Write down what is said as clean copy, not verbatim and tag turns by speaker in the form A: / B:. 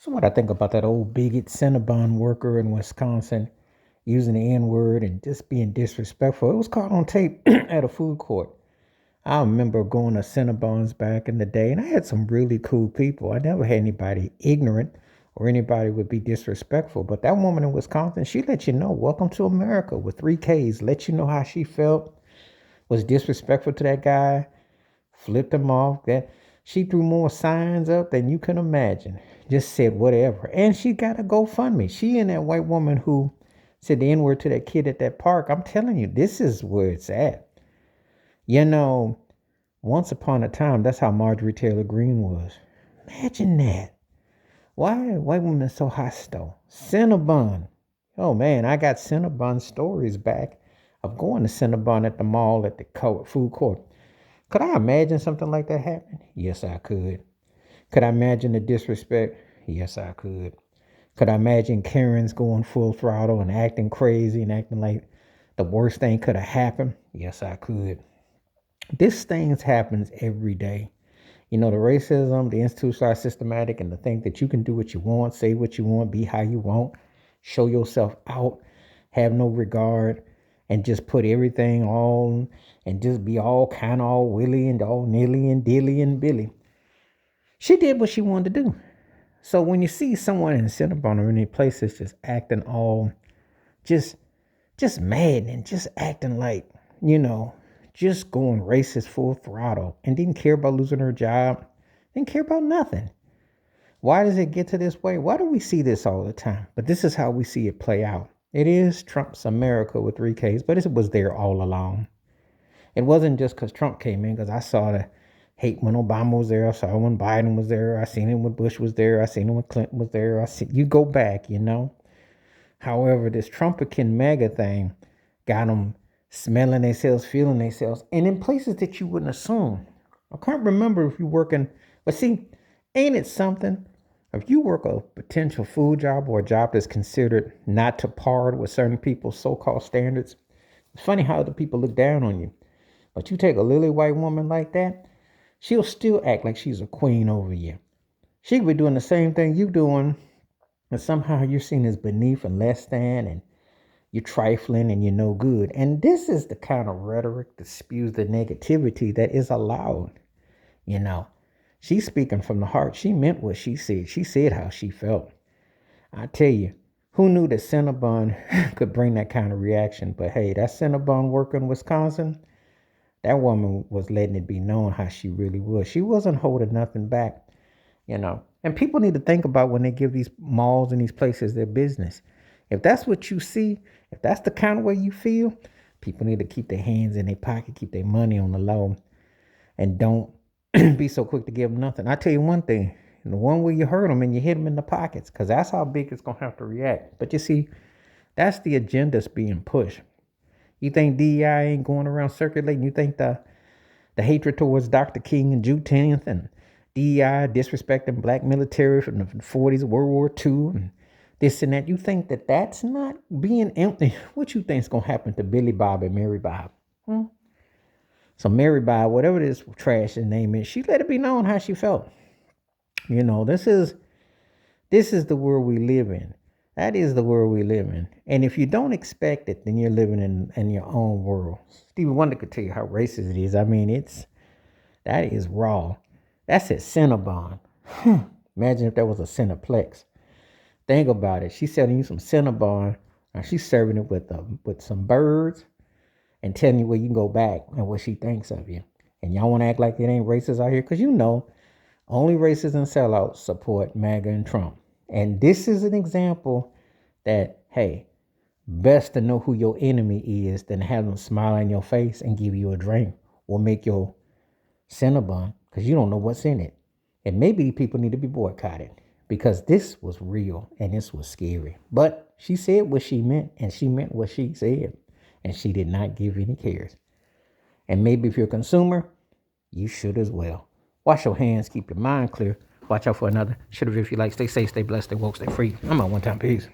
A: So what I think about that old bigot Cinnabon worker in Wisconsin using the N-word and just being disrespectful. It was caught on tape at a food court. I remember going to Cinnabons back in the day, and I had some really cool people. I never had anybody ignorant or anybody would be disrespectful. But that woman in Wisconsin, she let you know, welcome to America with 3Ks, let you know how she felt, was disrespectful to that guy, flipped him off. That she threw more signs up than you can imagine. Just said whatever. And she got a GoFundMe. She and that white woman who said the N-word to that kid at that park. I'm telling you, this is where it's at. You know, once upon a time, that's how Marjorie Taylor Greene was. Imagine that. Why are white women so hostile? Cinnabon. Oh man, I got Cinnabon stories back of going to Cinnabon at the mall at the food court. Could I imagine something like that happening? Yes, I could. Could I imagine the disrespect? Yes, I could. Could I imagine Karens going full throttle and acting crazy and acting like the worst thing could have happened? Yes, I could. This thing happens every day. You know, the racism, the institutionalized systematic, and the thing that you can do what you want, say what you want, be how you want, show yourself out, have no regard, and just put everything on and just be all kind of all willy and all nilly and dilly and billy. She did what she wanted to do. So when you see someone in Cinnabon or any places just acting all just mad and just acting like, just going racist full throttle and didn't care about losing her job, didn't care about nothing. Why does it get to this way? Why do we see this all the time? But this is how we see it play out. It is Trump's America with 3Ks, but it was there all along. It wasn't just because Trump came in, because I saw the hate when Obama was there. I saw when Biden was there. I seen it when Bush was there. I seen it when Clinton was there. You go back, However, this Trumpican MAGA thing got them smelling themselves, feeling themselves, and in places that you wouldn't assume. I can't remember if you're working, but see, ain't it something? If you work a potential food job or a job that's considered not to par with certain people's so-called standards, it's funny how the people look down on you. But you take a lily white woman like that, she'll still act like she's a queen over you. She could be doing the same thing you doing, and somehow you're seen as beneath and less than, and you're trifling and you're no good. And this is the kind of rhetoric that spews the negativity that is allowed. She's speaking from the heart. She meant what she said. She said how she felt. I tell you, who knew that Cinnabon could bring that kind of reaction? But hey, that Cinnabon worker in Wisconsin, that woman was letting it be known how she really was. She wasn't holding nothing back, And people need to think about when they give these malls and these places their business. If that's what you see, if that's the kind of way you feel, people need to keep their hands in their pocket, keep their money on the low, and don't be so quick to give them nothing. I tell you one thing, the one where you hurt them and you hit them in the pockets, because that's how big it's going to have to react. But you see, that's the agenda that's being pushed. You think DEI ain't going around circulating? You think the hatred towards Dr. King and Juneteenth and DEI disrespecting black military from the 40s, World War II, and this and that, you think that that's not being empty? What you think is going to happen to Billy Bob and Mary Bob? So Mary Bob, whatever this trash name is, she let it be known how she felt. This is the world we live in. That is the world we live in. And if you don't expect it, then you're living in your own world. Stevie Wonder could tell you how racist it is. I mean, that is raw. That's at Cinnabon. Imagine if that was a Cineplex. Think about it. She's selling you some Cinnabon. Now she's serving it with some birds and telling you where you can go back and what she thinks of you. And y'all want to act like it ain't racist out here? Because only racists and sellouts support MAGA and Trump. And this is an example that, hey, best to know who your enemy is than have them smile in your face and give you a drink or make your Cinnabon, because you don't know what's in it. And maybe people need to be boycotted because this was real and this was scary. But she said what she meant and she meant what she said. And she did not give any cares. And maybe if you're a consumer, you should as well. Wash your hands, keep your mind clear. Watch out for another. Should have if you like. Stay safe, stay blessed, stay woke, stay free. I'm on one time. Peace.